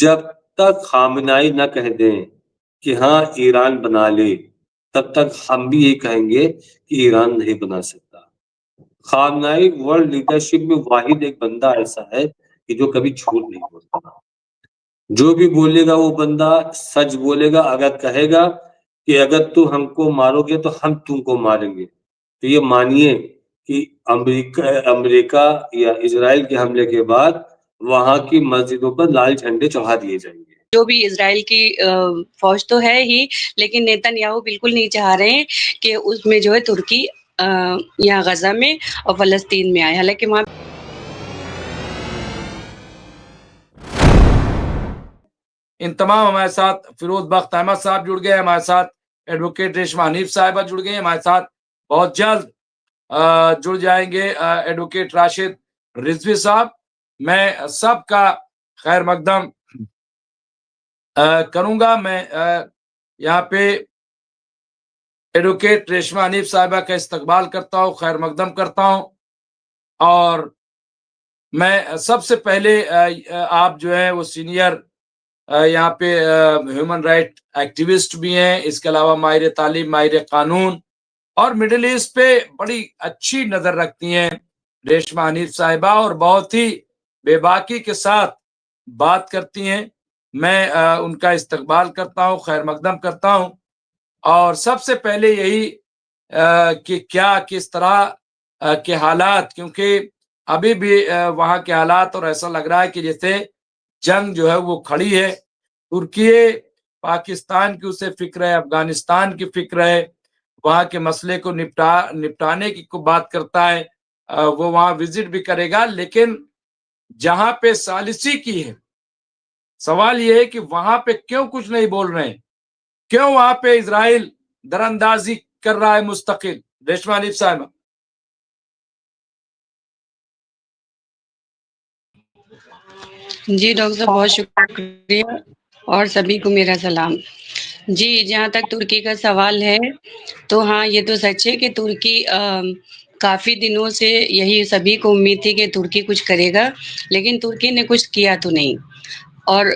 جب تک خامنائی نہ کہہ دیں کہ ہاں ایران بنا لے، تب تک ہم بھی یہ کہیں گے کہ ایران نہیں بنا سکتا۔ خامنائی ورلڈ لیڈرشپ میں واحد ایک بندہ ایسا ہے کہ جو کبھی جھوٹ نہیں بولتا۔ جو بھی بولے گا وہ بندہ سچ بولے گا۔ اگر کہے گا کہ اگر تو ہم کو مارو گے تو ہم تم کو ماریں گے، تو یہ مانیے کہ امریکہ یا اسرائیل کے حملے کے بعد وہاں کی مسجدوں پر لال جھنڈے چڑھا دیے جائیں گے۔ جو بھی اسرائیل کی فوج تو ہے ہی، لیکن نیتن یاہو بالکل نہیں چاہ رہے ہیں کہ اس میں جو ہے ترکی یہاں غزہ میں اور فلسطین میں آئے، حالانکہ وہاں ان تمام ہمارے ساتھ فیروز بخت احمد صاحب جڑ گئے، ہمارے ساتھ ایڈوکیٹ ریشما حنیف صاحبہ جڑ گئے، ہمارے ساتھ بہت جلد جڑ جائیں گے ایڈوکیٹ راشد رضوی صاحب۔ میں سب کا خیر مقدم کروں گا۔ میں یہاں پہ ایڈوکیٹ ریشما حنیف صاحبہ کا استقبال کرتا ہوں، خیر مقدم کرتا ہوں، اور میں سب سے پہلے آپ جو ہیں وہ سینئر یہاں پہ ہیومن رائٹ ایکٹیوسٹ بھی ہیں، اس کے علاوہ ماہر تعلیم، ماہر قانون اور مڈل ایسٹ پہ بڑی اچھی نظر رکھتی ہیں ریشما حنیف صاحبہ، اور بہت ہی بے باکی کے ساتھ بات کرتی ہیں۔ میں ان کا استقبال کرتا ہوں، خیر مقدم کرتا ہوں، اور سب سے پہلے یہی کہ کیا کس طرح کے حالات، کیونکہ ابھی بھی وہاں کے حالات، اور ایسا لگ رہا ہے کہ جیسے جنگ جو ہے وہ کھڑی ہے۔ ترکی پاکستان کی اسے فکر ہے، افغانستان کی فکر ہے، وہاں کے مسئلے کو نپٹانے کی بات کرتا ہے، وہ وہاں وزٹ بھی کرے گا، لیکن جہاں پہ ثالثی کی ہے، سوال یہ ہے کہ وہاں پہ کیوں کچھ نہیں بول رہے ہیں؟ کیوں وہاں پہ اسرائیل در اندازی کر رہا ہے مستقل؟ ریشما حنیف صاحبہ۔ جی ڈاکٹر صاحب بہت شکریہ، اور سبھی کو میرا سلام۔ جی جہاں تک ترکی کا سوال ہے تو ہاں یہ تو سچ ہے کہ ترکی کافی دنوں سے یہی سبھی کو امید تھی کہ ترکی کچھ کرے گا، لیکن ترکی نے کچھ کیا تو نہیں، اور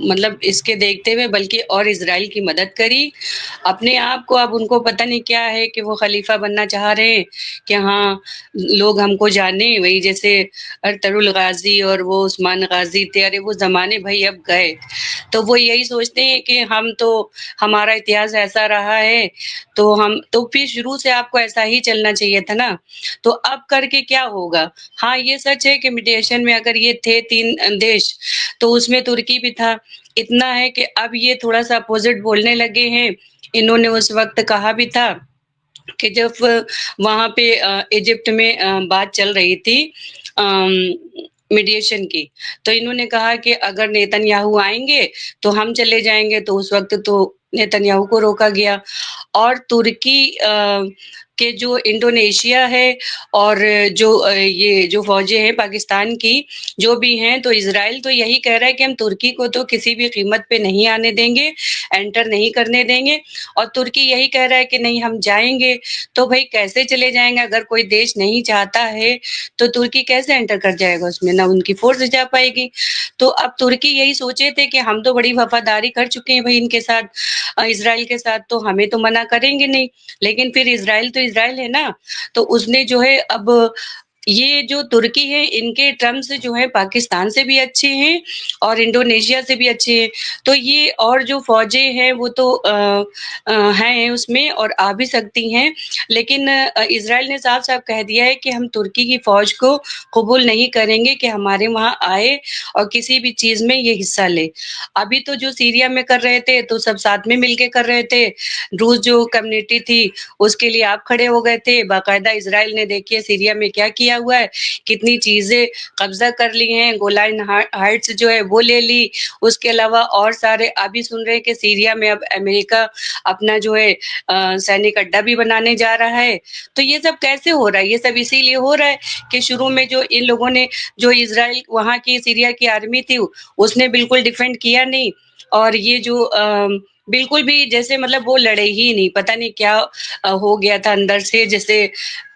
مطلب اس کے دیکھتے ہوئے بلکہ اور اسرائیل کی مدد کری اپنے آپ کو۔ اب ان کو پتہ نہیں کیا ہے کہ وہ خلیفہ بننا چاہ رہے ہیں کہ ہاں لوگ ہم کو جانے، وہی جیسے ارطغرل غازی اور وہ عثمان غازی تھے، ارے وہ زمانے بھائی اب گئے، تو وہ یہی سوچتے ہیں کہ ہم تو ہمارا اتہاس ایسا رہا ہے تو ہم تو پھر شروع سے آپ کو ایسا ہی چلنا چاہیے تھا نا، تو اب کر کے کیا ہوگا؟ ہاں یہ سچ ہے کہ میڈیشن میں اگر یہ تھے 3 دیش تو اس میں ترکی بھی تھا۔ اتنا ہے کہ اب یہ تھوڑا سا اپوزٹ بولنے لگے ہیں۔ انہوں نے اس وقت کہا بھی تھا کہ جب وہاں پہ ایجپٹ میں بات چل رہی تھی میڈیشن کی، تو انہوں نے کہا کہ اگر نیتن یاہو آئیں گے تو ہم چلے جائیں گے، تو اس وقت تو نیتن یاہو کو روکا گیا۔ اور ترکی کہ جو انڈونیشیا ہے اور جو یہ جو فوجیں ہیں پاکستان کی جو بھی ہیں، تو اسرائیل تو یہی کہہ رہا ہے کہ ہم ترکی کو تو کسی بھی قیمت پہ نہیں آنے دیں گے، انٹر نہیں کرنے دیں گے، اور ترکی یہی کہہ رہا ہے کہ نہیں ہم جائیں گے۔ تو بھائی کیسے چلے جائیں گے؟ اگر کوئی دیش نہیں چاہتا ہے تو ترکی کیسے انٹر کر جائے گا اس میں؟ نہ ان کی فورس جا پائے گی۔ تو اب ترکی یہی سوچے تھے کہ ہم تو بڑی وفاداری کر چکے ہیں بھائی ان کے ساتھ، اسرائیل کے ساتھ، تو ہمیں تو منع کریں گے نہیں، لیکن پھر اسرائیل تو اسرائیل ہے نا، تو اس نے جو ہے اب یہ جو ترکی ہے ان کے ٹرمز جو ہے پاکستان سے بھی اچھے ہیں اور انڈونیشیا سے بھی اچھے ہیں، تو یہ اور جو فوجیں ہیں وہ تو ہیں اس میں اور آ بھی سکتی ہیں، لیکن اسرائیل نے صاف صاف کہہ دیا ہے کہ ہم ترکی کی فوج کو قبول نہیں کریں گے کہ ہمارے وہاں آئے اور کسی بھی چیز میں یہ حصہ لے۔ ابھی تو جو سیریا میں کر رہے تھے تو سب ساتھ میں مل کے کر رہے تھے، روس جو کمیونٹی تھی اس کے لیے آپ کھڑے ہو گئے تھے، باقاعدہ اسرائیل نے دیکھیے سیریا میں کیا کیا ہوا ہے، کتنی چیزیں قبضہ کر لی ہیں، گولان ہائٹس جو ہے وہ لے لی، اس کے علاوہ اور سارے ابھی سن رہے کہ سیریا میں اب امریکہ اپنا جو ہے سینک اڈا بھی بنانے جا رہا ہے۔ تو یہ سب کیسے ہو رہا ہے؟ یہ سب اسی لیے ہو رہا ہے کہ شروع میں جو ان لوگوں نے جو اسرائیل وہاں کی سیریا کی آرمی تھی اس نے بالکل ڈیفینڈ کیا نہیں، اور یہ جو بالکل بھی جیسے مطلب وہ لڑے ہی نہیں، پتہ نہیں کیا ہو گیا تھا اندر سے، جیسے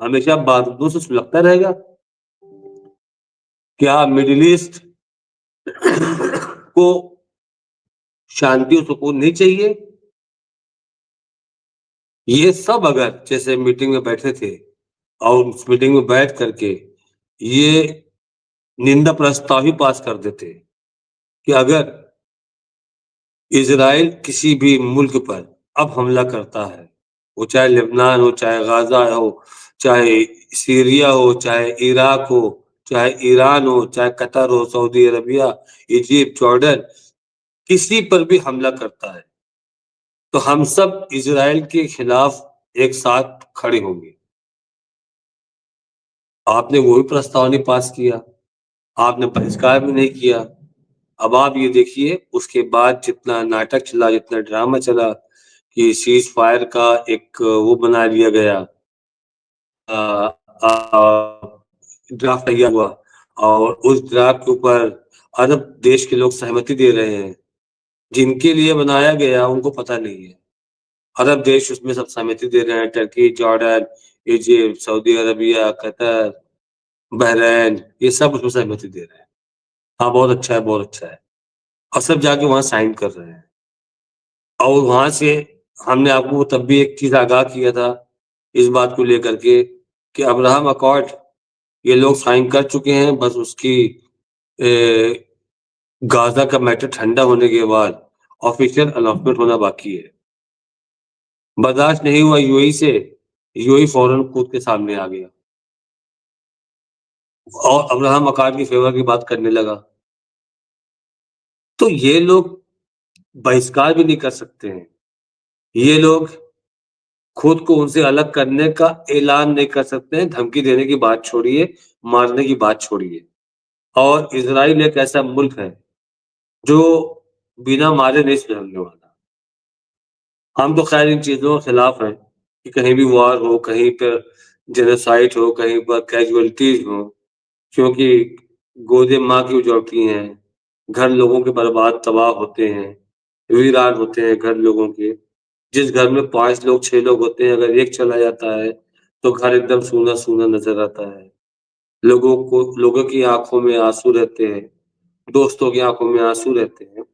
ہمیشہ باتوں سے سلگتا رہے گا؟ کیا مڈل ایسٹ کو شانتی اور سکون نہیں چاہیے؟ یہ سب اگر جیسے میٹنگ میں بیٹھے تھے اور اس میٹنگ میں بیٹھ کر کے یہ نندا پرستاو ہی پاس کر دیتے کہ اگر اسرائیل کسی بھی ملک پر اب حملہ کرتا ہے، وہ چاہے لبنان ہو، چاہے غزہ ہو، چاہے سیریا ہو، چاہے عراق ہو، چاہے ایران ہو، چاہے قطر ہو، سعودی عربیہ، ایجپٹ، جارڈن، کسی پر بھی حملہ کرتا ہے تو ہم سب اسرائیل کے خلاف ایک ساتھ کھڑے ہوں گے۔ آپ نے وہی پرستاو نہیں پاس کیا، آپ نے بہشکار بھی نہیں کیا۔ اب آپ یہ دیکھیے اس کے بعد جتنا ناٹک چلا، جتنا ڈرامہ چلا کہ سیز فائر کا ایک وہ بنا لیا گیا، ڈرافٹ تیار ہوا، اور اس ڈرافٹ کے اوپر عرب دیش کے لوگ سہمتی دے رہے ہیں۔ جن کے لیے بنایا گیا ان کو پتہ نہیں ہے، عرب دیش اس میں سب سہمتی دے رہے ہیں، ٹرکی، جارڈن، ایجپٹ، سعودی عربیہ، قطر، بحرین، یہ سب اس میں سہمتی دے رہے ہیں۔ ہاں بہت اچھا ہے، بہت اچھا ہے، اور سب جا کے وہاں سائن کر رہے ہیں۔ اور وہاں سے ہم نے آپ کو تب بھی ایک چیز آگاہ کیا تھا اس بات کو لے کر کے کہ ابراہم اکارڈ یہ لوگ سائن کر چکے ہیں، بس اس کی غازہ کا میٹر ٹھنڈا ہونے کے بعد آفیشیل اناؤنسمنٹ ہونا باقی ہے۔ برداشت نہیں ہوا یو ای سے، یو ای فوراً خود کے سامنے آ گیا اور ابراہم اکارڈ کی فیور کی بات کرنے لگا۔ تو یہ لوگ بہشکار بھی نہیں کر سکتے ہیں، یہ لوگ خود کو ان سے الگ کرنے کا اعلان نہیں کر سکتے ہیں، دھمکی دینے کی بات چھوڑیے، مارنے کی بات چھوڑیے۔ اور اسرائیل ایک ایسا ملک ہے جو بنا مارے نہیں سدھرنے والا۔ ہم تو خیر ان چیزوں کے خلاف ہیں کہ کہیں بھی وار ہو، کہیں پر جینوسائڈ ہو، کہیں پر کیجولیٹیز ہو، کیونکہ گودے ماں کی اجڑتی ہیں، گھر لوگوں کے برباد تباہ ہوتے ہیں، ویران ہوتے ہیں گھر لوگوں کے۔ جس گھر میں 5 لوگ 6 لوگ ہوتے ہیں، اگر ایک چلا جاتا ہے تو گھر ایک دم سونا سونا نظر آتا ہے، لوگوں کی آنکھوں میں آنسو رہتے ہیں، دوستوں کی آنکھوں میں آنسو رہتے ہیں۔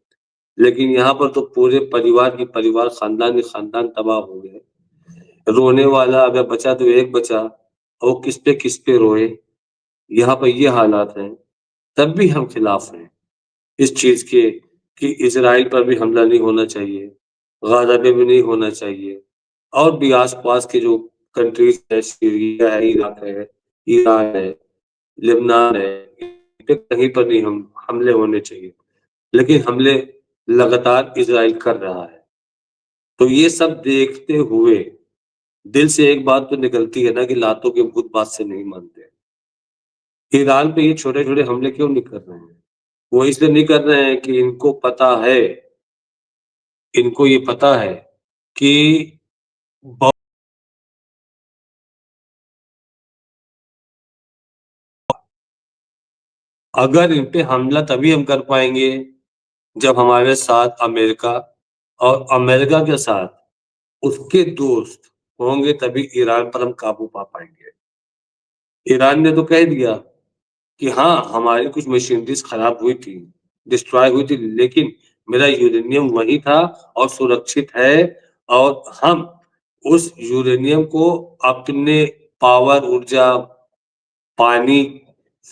لیکن یہاں پر تو پورے پریوار خاندان تباہ ہو گئے۔ رونے والا اگر بچا تو ایک بچا، اور کس پہ روئے۔ یہاں پر یہ حالات ہیں، تب بھی ہم خلاف ہیں اس چیز کے کہ اسرائیل پر بھی حملہ نہیں ہونا چاہیے، غزہ پہ بھی نہیں ہونا چاہیے، اور بھی آس پاس کے جو کنٹریز ہے، سیریا ہے، عراق ہے، ایران ہے، لبنان ہے، کہیں پر نہیں ہم حملے ہونے چاہیے۔ لیکن حملے لگاتار اسرائیل کر رہا ہے، تو یہ سب دیکھتے ہوئے دل سے ایک بات تو نکلتی ہے نا کہ لاتوں کے بت بات سے نہیں مانتے۔ ایران پہ یہ چھوٹے چھوٹے حملے کیوں نہیں کر رہے ہیں؟ وہ اس لیے نہیں کر رہے ہیں کہ ان کو یہ پتا ہے کہ اگر ان پہ حملہ تبھی ہم کر پائیں گے جب ہمارے ساتھ امریکہ، اور امریکہ کے ساتھ اس کے دوست ہوں گے، تبھی ایران پر ہم قابو پا پائیں گے۔ ایران نے تو کہہ دیا کہ ہاں ہماری کچھ مشینریز خراب ہوئی تھی، ڈسٹرائے ہوئی تھی، لیکن میرا یورینیم وہی تھا اور سرکشت ہے، اور ہم اس یورینیم کو اپنے پاور ارجا، پانی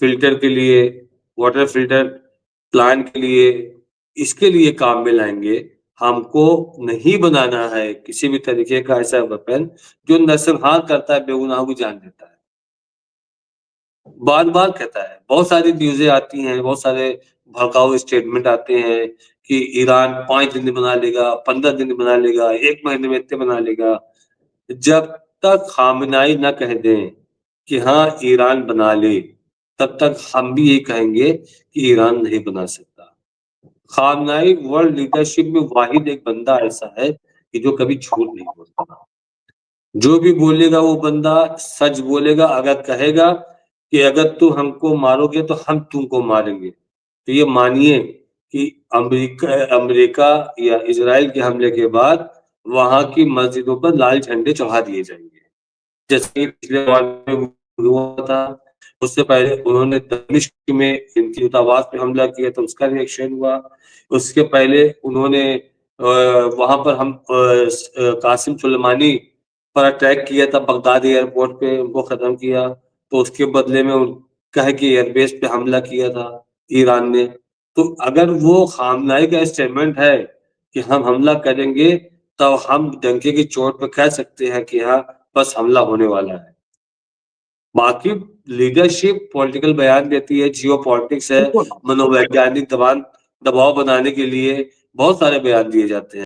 فلٹر کے لیے، واٹر فلٹر پلانٹ کے لیے، اس کے لیے کام میں لائیں گے۔ ہم کو نہیں بنانا ہے کسی بھی طریقے کا ایسا ویپن جو نرسنہار کرتا ہے، بے گناہوں کی جان دیتا ہے۔ بار بار کہتا ہے، بہت ساری نیوزیں آتی ہیں، بہت سارے بھڑکاؤ اسٹیٹمنٹ آتے ہیں کہ ایران 5 دن میں بنا لے گا، 15 دن میں بنا لے گا، 1 مہینے میں اتنے بنا لے گا۔ جب تک خامنائی نہ کہہ دیں کہ ہاں ایران بنا لے، تب تک ہم بھی یہ کہیں گے کہ ایران نہیں بنا سکتا۔ خامنائی ورلڈ لیڈرشپ میں واحد ایک بندہ ایسا ہے کہ جو کبھی جھوٹ نہیں بولتا، جو بھی بولے گا وہ بندہ سچ بولے گا۔ اگر کہے گا کہ اگر تو ہم کو مارو گے تو ہم تم کو ماریں گے، تو یہ مانیے کہ امریکہ یا اسرائیل کے حملے کے بعد وہاں کی مسجدوں پر لال جھنڈے چڑھا دیے جائیں گے۔ جیسے پچھلے وار میں ہوا تھا، اس سے پہلے انہوں نے دمشق میں ان کی دعوات پہ حملہ کیا تو اس کا ریئیکشن ہوا. اس کے پہلے انہوں نے وہاں پر ہم قاسم سلیمانی پر اٹیک کیا تھا بغداد ایئرپورٹ پہ، ان کو ختم کیا. تو اس کے بدلے میں ان کہے کہ ایئر بیس پہ حملہ کیا تھا ایران نے. تو اگر وہ خامنائی کا اسٹیٹمنٹ ہے کہ ہم حملہ کریں گے تو ہم ڈنکے کی چوٹ پہ کہہ سکتے ہیں کہ ہاں بس حملہ ہونے والا ہے. باقی لیڈرشپ پولیٹیکل بیان دیتی ہے، جیو پالیٹکس ہے، بالکل منو ویگیانک دباؤ بنانے کے لیے بہت سارے بیان دیے جاتے ہیں.